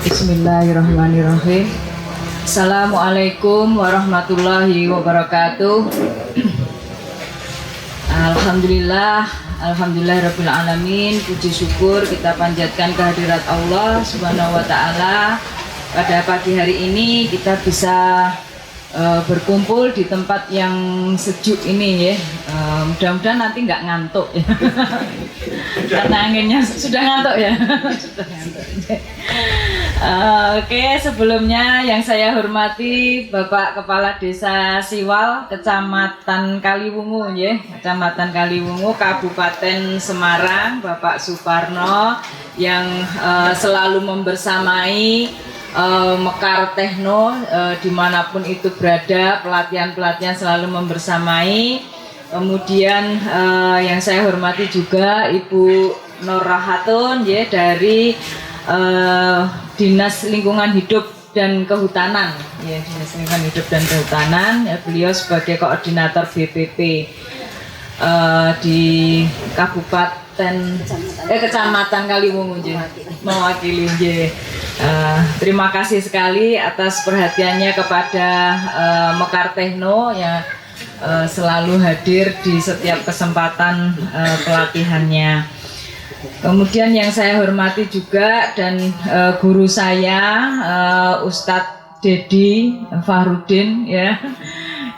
Bismillahirrahmanirrahim. Assalamualaikum warahmatullahi wabarakatuh. Alhamdulillahirabbil alamin. Puji syukur kita panjatkan kehadirat Allah Subhanahu wa taala. Pada pagi hari ini kita bisa berkumpul di tempat yang sejuk ini ya. Mudah-mudahan nanti nggak ngantuk ya. Karena anginnya sudah ngantuk ya. Sudah ngantuk. Oke, sebelumnya yang saya hormati Bapak Kepala Desa Siwal, Kecamatan Kaliwungu ya, Kecamatan Kaliwungu, Kabupaten Semarang, Bapak Suparno yang selalu membersamai Mekar Techno dimanapun itu berada, pelatihan-pelatihan selalu membersamai. Kemudian yang saya hormati juga Ibu Nur Rahatun ya dari Dinas Lingkungan Hidup dan Kehutanan ya, Dinas Lingkungan Hidup dan Kehutanan ya, beliau sebagai koordinator BPP di Kecamatan Kaliwungu mewakili terima kasih sekali atas perhatiannya kepada Mekar Techno yang selalu hadir di setiap kesempatan pelatihannya. Kemudian yang saya hormati juga dan guru saya Ustadz Dedi Fahrudin ya.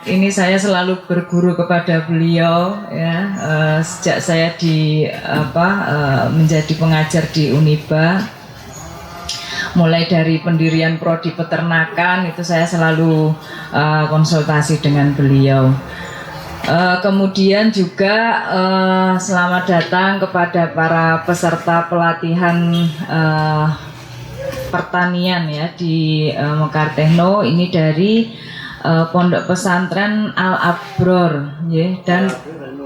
Ini saya selalu berguru kepada beliau ya sejak saya menjadi pengajar di Uniba. Mulai dari pendirian prodi peternakan itu saya selalu konsultasi dengan beliau. Kemudian juga selamat datang kepada para peserta pelatihan pertanian ya di Mekar Techno. Ini dari Pondok Pesantren Al Abror ya,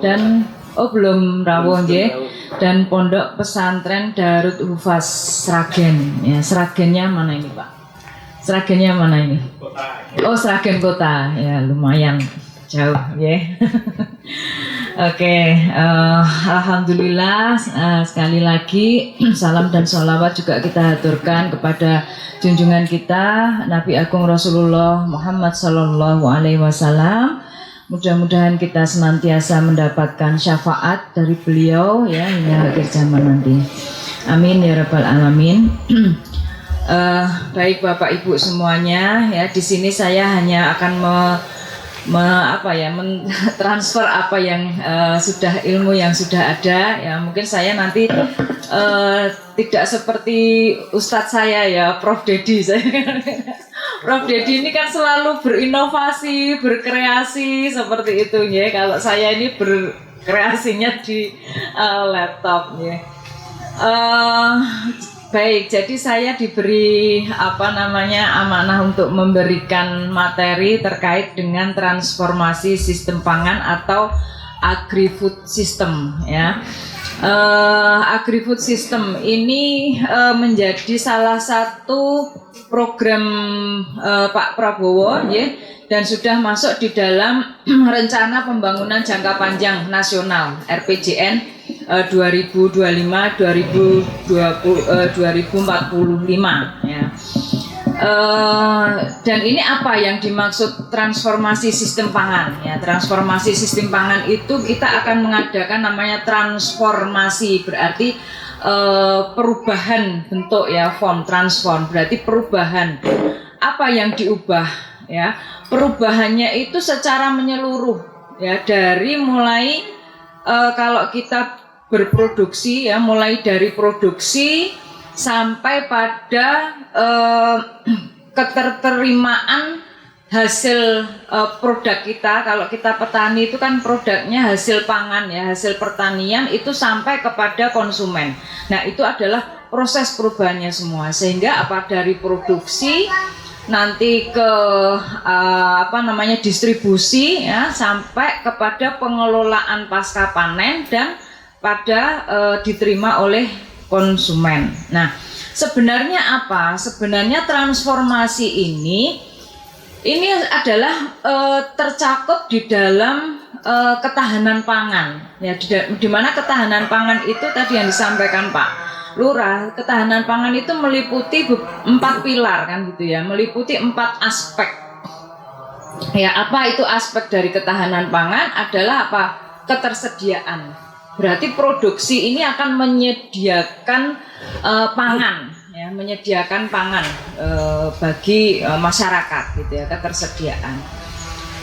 dan belum rawuh ya, dan Pondok Pesantren Darut Hufaz Sragen ya. Sragennya mana ini Pak? Sragennya mana ini? Oh, Sragen Kota ya, lumayan jauh ya. Oke, alhamdulillah sekali lagi salam dan sholawat juga kita haturkan kepada junjungan kita Nabi Agung Rasulullah Muhammad Sallallahu Alaihi Wasallam. Mudah-mudahan kita senantiasa mendapatkan syafaat dari beliau ya hingga akhir zaman nanti. Amin ya rabbal alamin. Baik Bapak Ibu semuanya ya, di sini saya hanya akan mentransfer apa yang ilmu yang sudah ada ya. Mungkin saya nanti tidak seperti Ustadz saya ya, Prof Dedi. Prof Dedi ini kan selalu berinovasi, berkreasi seperti itu ya. Kalau saya ini berkreasinya di laptop ya. Baik, jadi saya diberi amanah untuk memberikan materi terkait dengan transformasi sistem pangan atau agri-food system ya. Agri-food system ini menjadi salah satu program Pak Prabowo ya, dan sudah masuk di dalam rencana pembangunan jangka panjang nasional RPJN 2025-2045 ya. Dan ini apa yang dimaksud transformasi sistem pangan ya. Transformasi sistem pangan itu kita akan mengadakan namanya transformasi, berarti perubahan bentuk ya, form transform berarti perubahan. Apa yang diubah ya? Perubahannya itu secara menyeluruh ya, dari mulai kalau kita berproduksi ya, mulai dari produksi sampai pada keterterimaan hasil produk kita. Kalau kita petani itu kan produknya hasil pangan ya, hasil pertanian itu sampai kepada konsumen. Nah, itu adalah proses perubahannya semua, sehingga dari produksi nanti ke distribusi ya, sampai kepada pengelolaan pasca panen dan pada diterima oleh konsumen. Nah, sebenarnya apa? Sebenarnya transformasi ini adalah tercakup di dalam ketahanan pangan ya, di mana ketahanan pangan itu tadi yang disampaikan Pak lurah, ketahanan pangan itu meliputi 4 pilar kan gitu ya, meliputi 4 aspek. Ya, apa itu aspek dari ketahanan pangan? Adalah apa? Ketersediaan. Berarti produksi ini akan menyediakan pangan, ya, menyediakan pangan bagi masyarakat gitu ya, ketersediaan.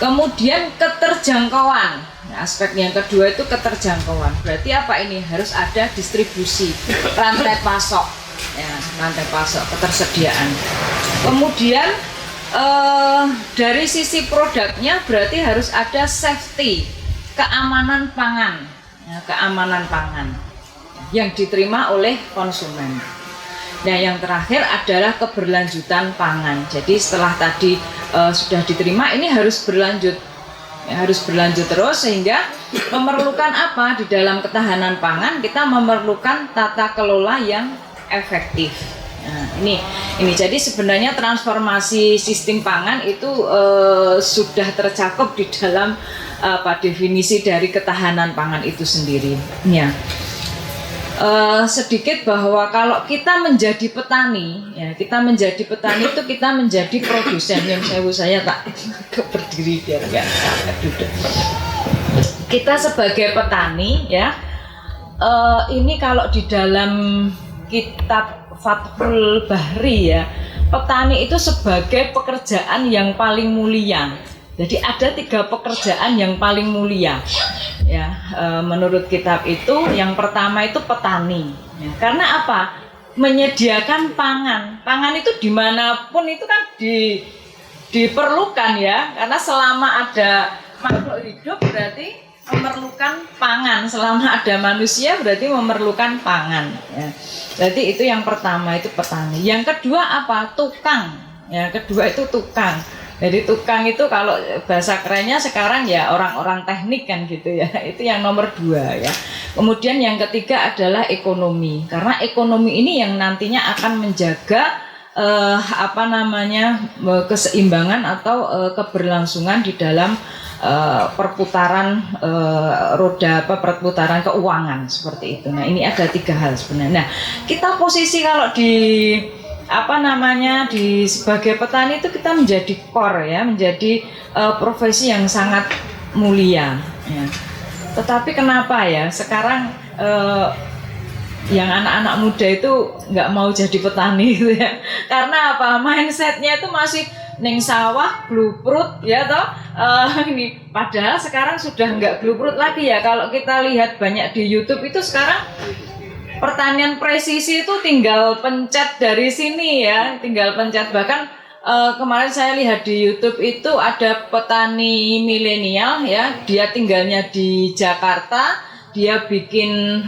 Kemudian keterjangkauan. Nah, aspek yang kedua itu keterjangkauan. Berarti apa ini? Harus ada distribusi, rantai pasok, ya, rantai pasok, ketersediaan. Kemudian dari sisi produknya berarti harus ada safety, keamanan pangan, ya, keamanan pangan yang diterima oleh konsumen. Nah, yang terakhir adalah keberlanjutan pangan. Jadi setelah tadi sudah diterima, ini harus berlanjut, ya, harus berlanjut terus, sehingga memerlukan apa di dalam ketahanan pangan? Kita memerlukan tata kelola yang efektif. Nah, ini jadi sebenarnya transformasi sistem pangan itu sudah tercakup di dalam definisi dari ketahanan pangan itu sendiri. Ya. Sedikit bahwa kalau kita menjadi petani, ya, kita menjadi petani itu kita menjadi produsen. Yang saya tak berdiri biar nggak duduk. Kita sebagai petani, ya, ini kalau di dalam kitab Fathul Bahri, ya, petani itu sebagai pekerjaan yang paling mulia. Jadi ada 3 pekerjaan yang paling mulia, ya, menurut kitab itu. Yang pertama itu petani, ya, karena apa? Menyediakan pangan. Pangan itu dimanapun itu kan diperlukan, ya, karena selama ada makhluk hidup berarti memerlukan pangan. Selama ada manusia berarti memerlukan pangan, ya. Jadi itu yang pertama, itu petani. Yang kedua apa? Tukang. Yang kedua itu tukang. Jadi tukang itu kalau bahasa kerennya sekarang ya orang-orang teknik kan gitu ya. Itu yang nomor 2, ya. Kemudian yang ketiga adalah ekonomi. Karena ekonomi ini yang nantinya akan menjaga keseimbangan atau keberlangsungan di dalam perputaran roda perputaran keuangan seperti itu. Nah, ini ada 3 hal sebenarnya. Nah, kita posisi kalau di sebagai petani itu kita menjadi core, ya, menjadi profesi yang sangat mulia, ya. Tetapi kenapa ya sekarang yang anak-anak muda itu nggak mau jadi petani gitu ya? Karena apa? Mindsetnya itu masih neng sawah blueprint, ya toh. Ini padahal sekarang sudah nggak blueprint lagi, ya. Kalau kita lihat banyak di YouTube itu sekarang pertanian presisi itu tinggal pencet dari sini, ya, tinggal pencet. Bahkan kemarin saya lihat di YouTube itu ada petani milenial, ya, dia tinggalnya di Jakarta, dia bikin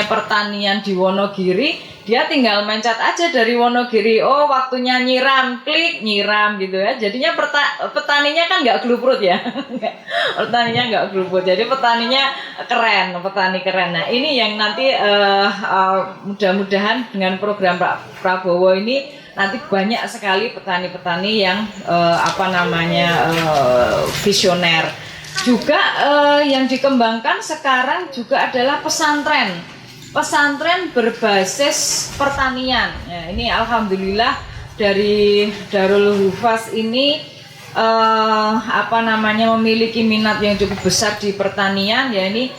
pertanian di Wonogiri. Dia tinggal mencet aja dari Wonogiri, oh waktunya nyiram, klik nyiram gitu ya. Jadinya petaninya kan nggak gluprut, ya. Petaninya nggak gluprut, jadi petaninya keren, petani keren. Nah, ini yang nanti mudah-mudahan dengan program Pak Prabowo ini nanti banyak sekali petani-petani yang visioner. Juga yang dikembangkan sekarang juga adalah pesantren berbasis pertanian. Ya, ini alhamdulillah dari Darul Hufaz ini memiliki minat yang cukup besar di pertanian, ya. Ini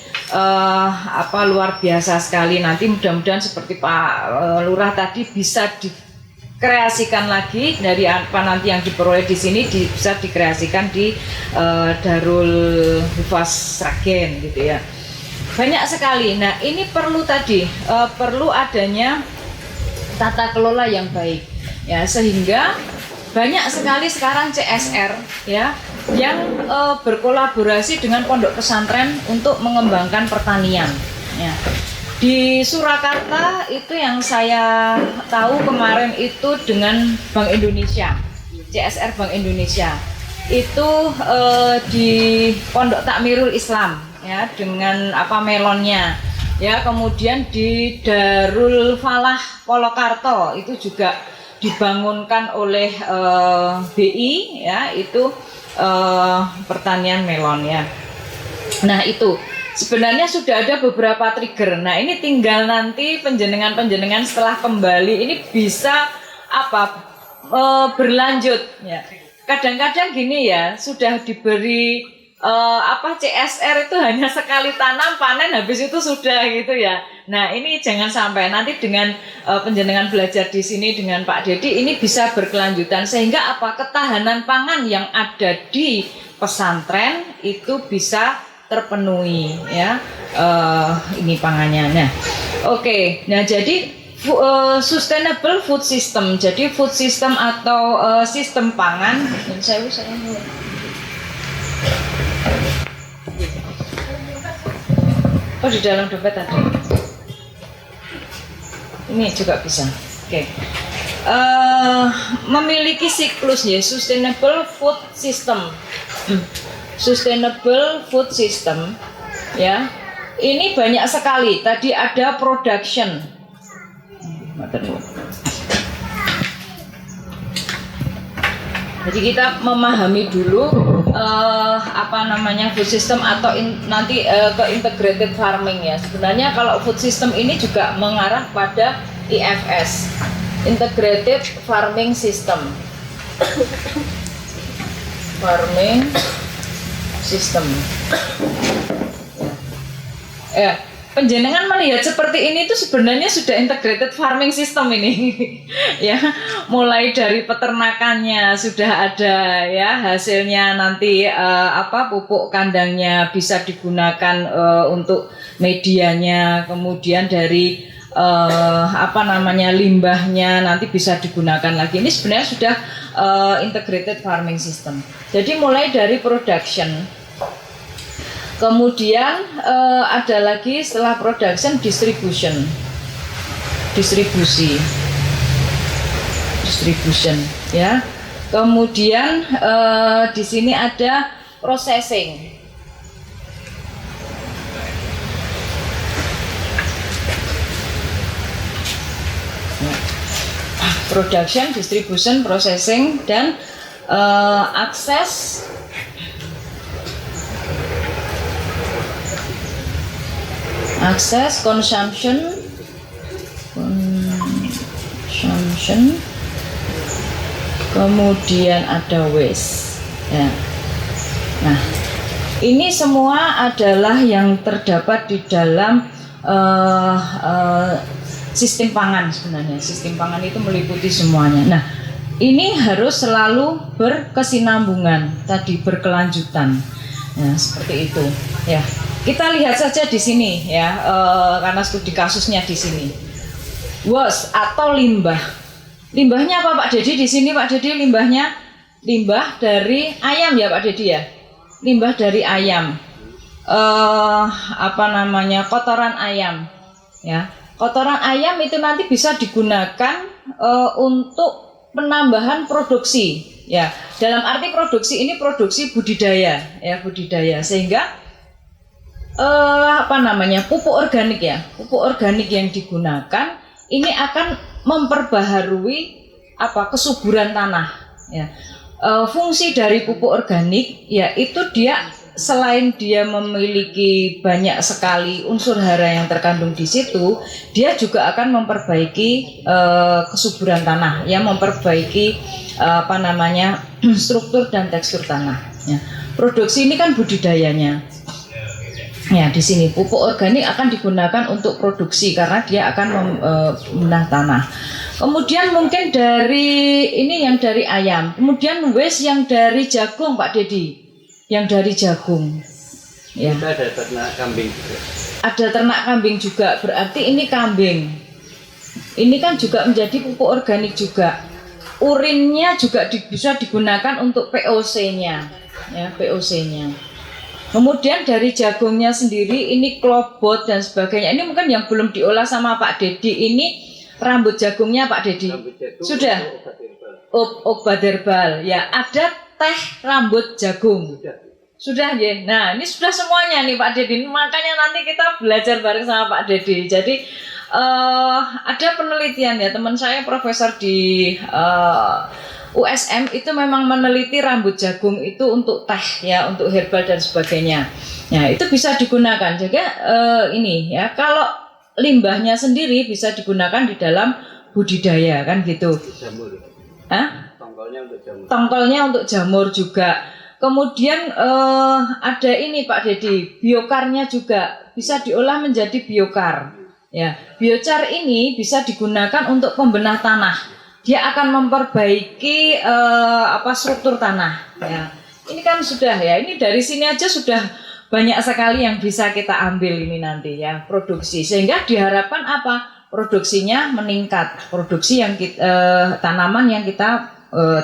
luar biasa sekali. Nanti mudah-mudahan seperti Pak Lurah tadi bisa dikreasikan lagi dari nanti yang diperoleh di sini bisa dikreasikan di Darul Hufaz Sragen gitu, ya. Banyak sekali. Nah, ini perlu adanya tata kelola yang baik, ya, sehingga banyak sekali sekarang CSR, ya, yang berkolaborasi dengan pondok pesantren untuk mengembangkan pertanian, ya. Di Surakarta itu yang saya tahu kemarin itu dengan Bank Indonesia, CSR Bank Indonesia itu di Pondok Takmirul Islam, ya, dengan melonnya, ya. Kemudian di Darul Falah Polokarto itu juga dibangunkan oleh BI, ya, itu pertanian melon, ya. Nah, itu sebenarnya sudah ada beberapa trigger. Nah, ini tinggal nanti penjenengan setelah kembali ini bisa berlanjut ya. Kadang-kadang gini ya, sudah diberi CSR itu hanya sekali tanam panen habis itu sudah gitu ya. Nah, ini jangan sampai nanti dengan penjenengan belajar di sini dengan Pak Dedi ini bisa berkelanjutan sehingga ketahanan pangan yang ada di pesantren itu bisa terpenuhi ya. Ini pangannya. Nah, oke. Nah, jadi sustainable food system. Jadi food system atau sistem pangan. Saya di dalam dompet ada. Ini juga bisa. Oke. Memiliki siklus ya, sustainable food system. Sustainable food system ya. Ini banyak sekali. Tadi ada production. Jadi kita memahami dulu food system atau nanti ke integrated farming ya. Sebenarnya kalau food system ini juga mengarah pada IFS, integrated farming system. Farming system. Ya. Penjenengan melihat seperti ini itu sebenarnya sudah integrated farming system ini ya, mulai dari peternakannya sudah ada ya, hasilnya nanti pupuk kandangnya bisa digunakan untuk medianya, kemudian dari limbahnya nanti bisa digunakan lagi. Ini sebenarnya sudah integrated farming system. Jadi mulai dari production. Kemudian ada lagi setelah production distribution ya. Kemudian di sini ada processing. Production, distribution, processing, dan akses consumption, kemudian ada waste ya. Nah, ini semua adalah yang terdapat di dalam sistem pangan. Sebenarnya sistem pangan itu meliputi semuanya. Nah, ini harus selalu berkesinambungan, tadi berkelanjutan ya, seperti itu ya. Kita lihat saja di sini ya, karena studi kasusnya di sini. Waste atau limbah. Limbahnya apa Pak Dedi di sini Pak Dedi? Limbah dari ayam ya Pak Dedi ya. Limbah dari ayam. Kotoran ayam ya. Kotoran ayam itu nanti bisa digunakan untuk penambahan produksi ya. Dalam arti produksi ini produksi budidaya ya, budidaya, sehingga pupuk organik ya, pupuk organik yang digunakan ini akan memperbaharui kesuburan tanah ya. Fungsi dari pupuk organik ya itu dia selain dia memiliki banyak sekali unsur hara yang terkandung di situ, dia juga akan memperbaiki kesuburan tanah ya, memperbaiki struktur dan tekstur tanah ya. Produksi ini kan budidayanya. Ya, di sini pupuk organik akan digunakan untuk produksi karena dia akan memenah tanah. Kemudian mungkin dari ini yang dari ayam. Kemudian waste yang dari jagung Pak Dedi. Yang dari jagung. Ya. Ada ternak kambing juga. Ada ternak kambing juga. Berarti ini kambing. Ini kan juga menjadi pupuk organik juga. Urinnya juga bisa digunakan untuk POC-nya. Ya, POC-nya. Kemudian dari jagungnya sendiri ini klobot dan sebagainya. Ini mungkin yang belum diolah sama Pak Dedi. Ini rambut jagungnya Pak Dedi. Sudah. Obat herbal. Ya, ada teh rambut jagung. Sudah ya. Nah, ini sudah semuanya nih Pak Dedi. Makanya nanti kita belajar bareng sama Pak Dedi. Jadi ada penelitian ya, teman saya profesor di USM itu memang meneliti rambut jagung itu untuk teh ya, untuk herbal dan sebagainya. Nah, itu bisa digunakan juga ini ya. Kalau limbahnya sendiri bisa digunakan di dalam budidaya kan gitu. Jamur. Hah? Tongkolnya untuk jamur. Tongkolnya untuk jamur juga. Kemudian ada ini Pak Dedi, biokarnya juga bisa diolah menjadi biokar. Ya, biochar ini bisa digunakan untuk pembenah tanah. Dia akan memperbaiki struktur tanah. Ya, ini kan sudah ya. Ini dari sini aja sudah banyak sekali yang bisa kita ambil ini nanti ya, produksi. Sehingga diharapkan apa? Produksinya meningkat. Produksi yang tanaman yang kita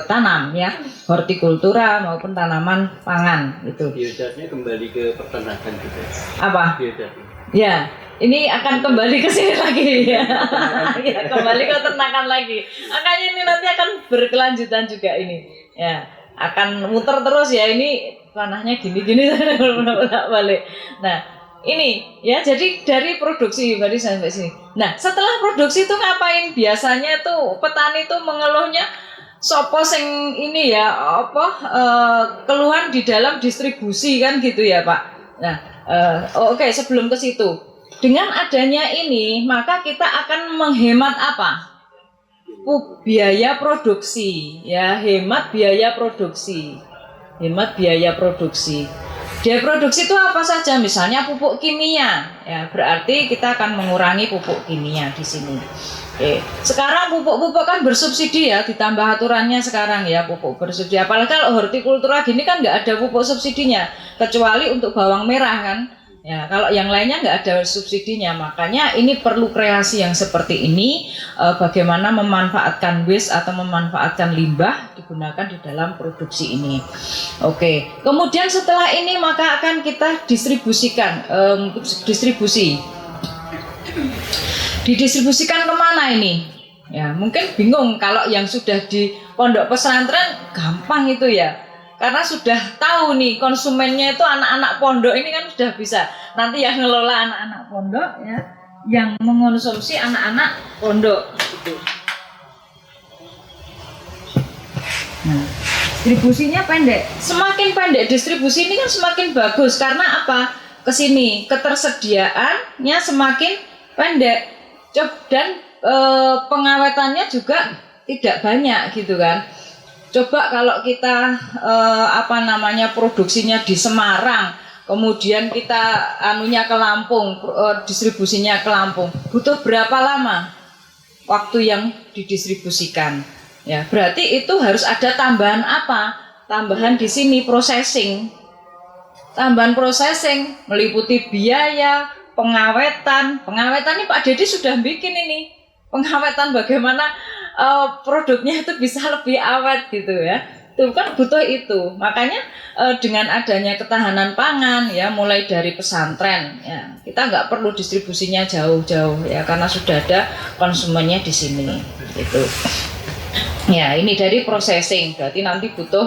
tanam ya, hortikultura maupun tanaman pangan gitu. Biocharnya kembali ke peternakan juga. Apa? Biocharnya. Ya, ini akan kembali ke sini lagi ya. Ya, kembali ke ternakan lagi. Makanya ini nanti akan berkelanjutan juga ini. Ya, akan muter terus ya, ini tanahnya gini-gini balik. Nah, ini ya, jadi dari produksi baru sampai sini. Nah, setelah produksi itu ngapain? Biasanya tuh petani tuh mengeluhnya sopo sing ini ya keluhan di dalam distribusi kan gitu ya Pak. Nah, oke, sebelum ke situ, dengan adanya ini maka kita akan menghemat apa? Biaya produksi ya, hemat biaya produksi. Biaya produksi itu apa saja? Misalnya pupuk kimia ya, berarti kita akan mengurangi pupuk kimia di sini. Sekarang pupuk-pupuk kan bersubsidi ya, ditambah aturannya sekarang ya, pupuk bersubsidi. Apalagi kalau hortikultura gini kan nggak ada pupuk subsidinya, kecuali untuk bawang merah kan. Ya, kalau yang lainnya nggak ada subsidinya. Makanya ini perlu kreasi yang seperti ini, bagaimana memanfaatkan waste atau memanfaatkan limbah digunakan di dalam produksi ini. Oke, kemudian setelah ini maka akan kita distribusikan, didistribusikan kemana ini? Ya, mungkin bingung kalau yang sudah di pondok pesantren gampang itu ya. Karena sudah tahu nih konsumennya itu anak-anak pondok ini kan sudah bisa. Nanti yang ngelola anak-anak pondok ya, yang mengonsumsi anak-anak pondok. Nah, distribusinya pendek. Semakin pendek distribusi ini kan semakin bagus. Karena apa? Kesini ketersediaannya semakin pendek. Dan pengawetannya juga tidak banyak gitu kan. Coba kalau kita produksinya di Semarang, kemudian kita ke Lampung, distribusinya ke Lampung, butuh berapa lama waktu yang didistribusikan? Ya, berarti itu harus ada tambahan apa? Tambahan di sini processing. Tambahan processing meliputi biaya, pengawetan ini Pak Dedi sudah bikin ini. Pengawetan bagaimana produknya itu bisa lebih awet gitu ya. Itu kan butuh itu. Makanya dengan adanya ketahanan pangan ya, mulai dari pesantren ya, kita nggak perlu distribusinya jauh-jauh ya, karena sudah ada konsumennya di sini gitu. Ya, ini dari processing, berarti nanti butuh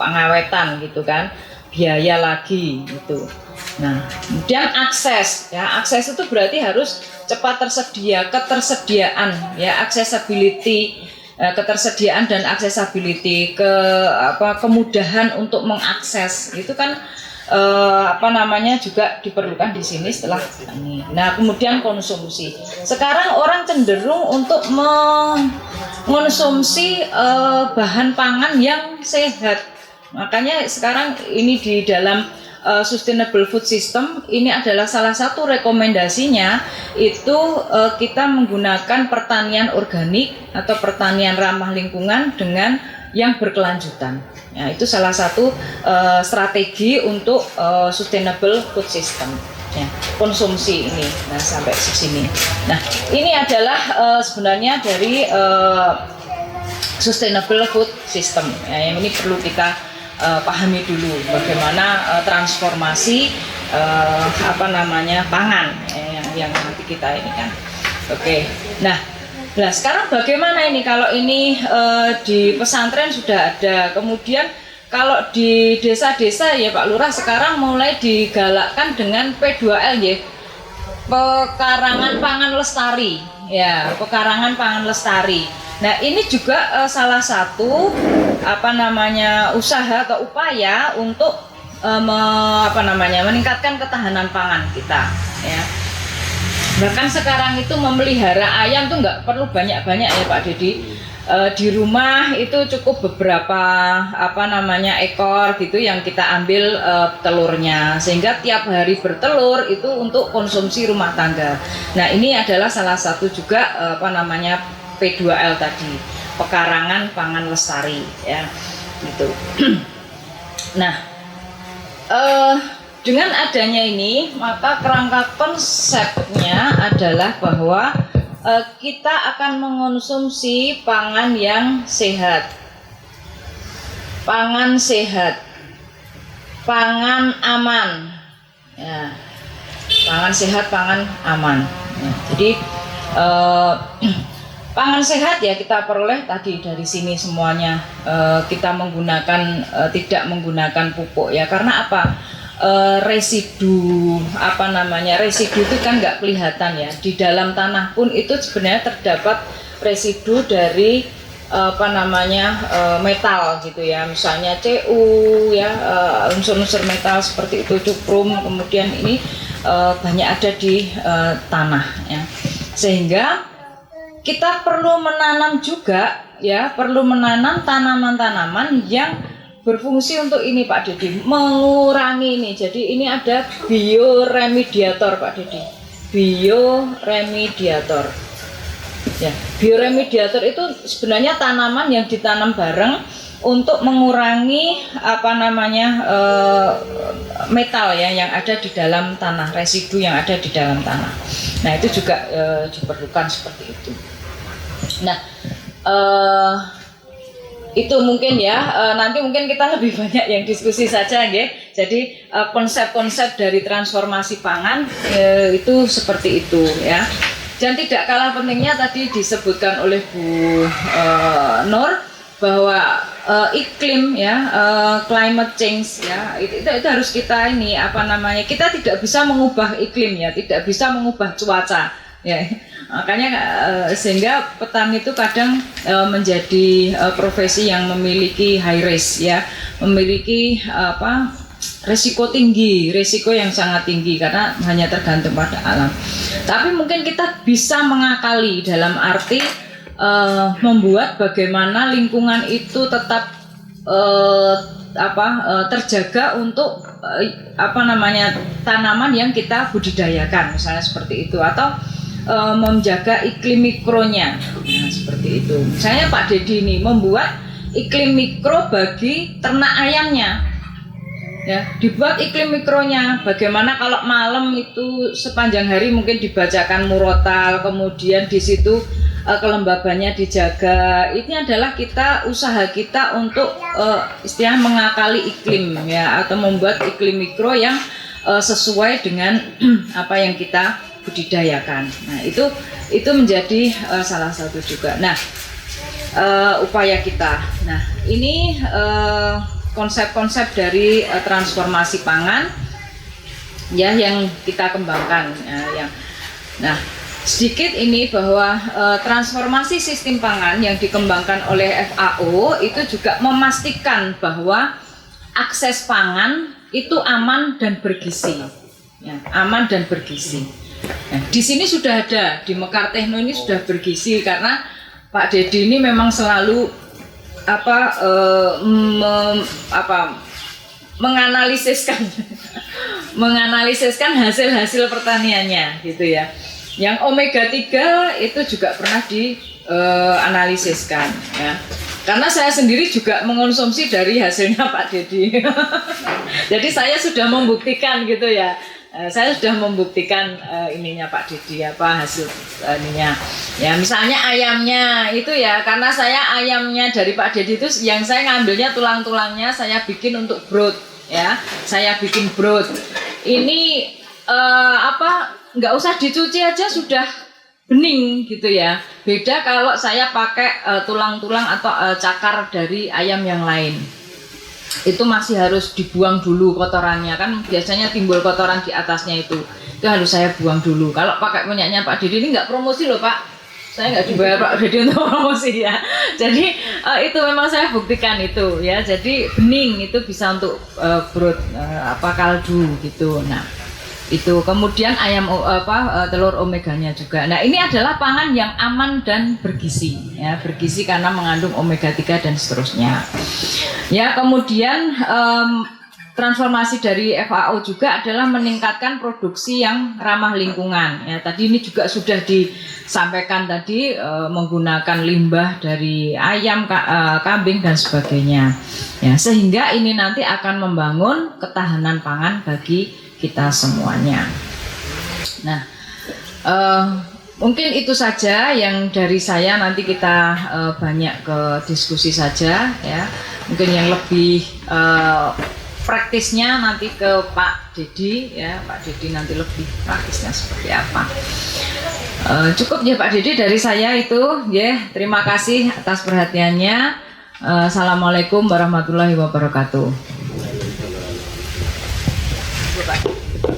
pengawetan gitu kan, biaya lagi gitu. Nah, kemudian akses ya, akses itu berarti harus cepat tersedia, ketersediaan ya, accessibility, ketersediaan dan accessibility, kemudahan untuk mengakses itu kan juga diperlukan di sini setelah ini. Nah, kemudian konsumsi. Sekarang orang cenderung untuk mengonsumsi bahan pangan yang sehat. Makanya sekarang ini di dalam Sustainable Food System ini adalah salah satu rekomendasinya itu kita menggunakan pertanian organik atau pertanian ramah lingkungan dengan yang berkelanjutan. Ya, itu salah satu strategi untuk Sustainable Food System. Ya, konsumsi ini. Nah, sampai sini. Nah, ini adalah sebenarnya dari Sustainable Food System. Ya, yang ini perlu kita pahami dulu bagaimana transformasi pangan yang nanti kita ini kan. Oke. Nah, sekarang bagaimana ini kalau ini di pesantren sudah ada, kemudian kalau di desa-desa ya Pak Lurah sekarang mulai digalakkan dengan P2L ya, pekarangan pangan lestari ya, pekarangan pangan lestari. Nah, ini juga salah satu usaha atau upaya untuk meningkatkan ketahanan pangan kita, ya. Bahkan sekarang itu memelihara ayam tuh nggak perlu banyak-banyak ya Pak Dedi. Di rumah itu cukup beberapa ekor gitu yang kita ambil telurnya, sehingga tiap hari bertelur itu untuk konsumsi rumah tangga. Nah, ini adalah salah satu juga P2L tadi, pekarangan pangan lestari, ya gitu. Nah, dengan adanya ini, maka kerangka konsepnya adalah bahwa kita akan mengonsumsi pangan yang sehat, pangan sehat, pangan aman, ya, pangan sehat, pangan aman. Ya, jadi pangan sehat ya kita peroleh tadi dari sini semuanya. Kita menggunakan tidak menggunakan pupuk ya, karena apa? Residu itu kan nggak kelihatan ya. Di dalam tanah pun itu sebenarnya terdapat residu dari metal gitu ya, misalnya Cu ya, unsur-unsur metal seperti itu, cuprum, kemudian ini banyak ada di tanah ya, sehingga kita perlu menanam juga ya, perlu menanam tanaman-tanaman yang berfungsi untuk ini Pak Dedi, mengurangi ini. Jadi ini ada bioremediator Pak Dedi, bioremediator ya. Bioremediator itu sebenarnya tanaman yang ditanam bareng untuk mengurangi metal ya yang ada di dalam tanah, residu yang ada di dalam tanah. Nah, itu juga diperlukan seperti itu. Nah, itu mungkin ya, nanti mungkin kita lebih banyak yang diskusi saja ya. Jadi konsep-konsep dari transformasi pangan itu seperti itu ya. Dan tidak kalah pentingnya tadi disebutkan oleh Bu Nur bahwa iklim ya, climate change ya, itu harus kita kita tidak bisa mengubah iklim ya, tidak bisa mengubah cuaca ya. Makanya sehingga petani itu kadang menjadi profesi yang memiliki high risk ya, memiliki resiko tinggi, resiko yang sangat tinggi karena hanya tergantung pada alam. Tapi mungkin kita bisa mengakali dalam arti membuat bagaimana lingkungan itu tetap terjaga untuk tanaman yang kita budidayakan, misalnya seperti itu, atau menjaga iklim mikronya, nah, seperti itu. Misalnya Pak Dedi ini membuat iklim mikro bagi ternak ayamnya, ya, dibuat iklim mikronya. Bagaimana kalau malam itu sepanjang hari mungkin dibacakan murotal, kemudian di situ kelembabannya dijaga. Ini adalah usaha kita untuk istilahnya mengakali iklim ya, atau membuat iklim mikro yang sesuai dengan apa yang kita budidayakan. Nah, itu menjadi salah satu juga. Nah, upaya kita. Nah, ini konsep-konsep dari transformasi pangan ya yang kita kembangkan ya. Nah, sedikit ini bahwa transformasi sistem pangan yang dikembangkan oleh FAO itu juga memastikan bahwa akses pangan itu aman dan bergizi. Ya, aman dan bergizi. Nah, di sini sudah ada, di Mekar Techno ini sudah bergizi karena Pak Dedi ini memang selalu menganalisiskan hasil-hasil pertaniannya gitu ya. Yang omega 3 itu juga pernah dianalisiskan ya. Karena saya sendiri juga mengonsumsi dari hasilnya Pak Dedi. Jadi saya sudah membuktikan gitu ya. Saya sudah membuktikan ininya Pak Dedi hasil ininya. Ya, misalnya ayamnya itu ya, karena saya ayamnya dari Pak Dedi itu yang saya ngambilnya tulang-tulangnya saya bikin untuk broth ya. Saya bikin broth. Ini nggak usah dicuci aja sudah bening gitu ya. Beda kalau saya pakai tulang-tulang atau cakar dari ayam yang lain. Itu masih harus dibuang dulu kotorannya, kan biasanya timbul kotoran di atasnya itu harus saya buang dulu. Kalau pakai punyanya Pak Dedi ini nggak promosi loh Pak, Saya nggak dibayar Pak Dedi untuk promosi ya. Jadi itu memang saya buktikan itu ya. Jadi bening itu bisa untuk broth kaldu gitu. Nah itu kemudian ayam telur omeganya juga. Nah ini adalah pangan yang aman dan bergizi ya, bergizi karena mengandung omega 3 dan seterusnya. Ya kemudian transformasi dari FAO juga adalah meningkatkan produksi yang ramah lingkungan. Ya, tadi ini juga sudah disampaikan tadi menggunakan limbah dari ayam, kambing dan sebagainya. Ya, sehingga ini nanti akan membangun ketahanan pangan bagi kita semuanya. Nah, mungkin itu saja yang dari saya. Nanti kita banyak ke diskusi saja. Ya, mungkin yang lebih praktisnya nanti ke Pak Dedi ya, Pak Dedi nanti lebih praktisnya seperti apa. Cukup ya Pak Dedi dari saya itu ya. Terima kasih atas perhatiannya. Assalamualaikum warahmatullahi wabarakatuh.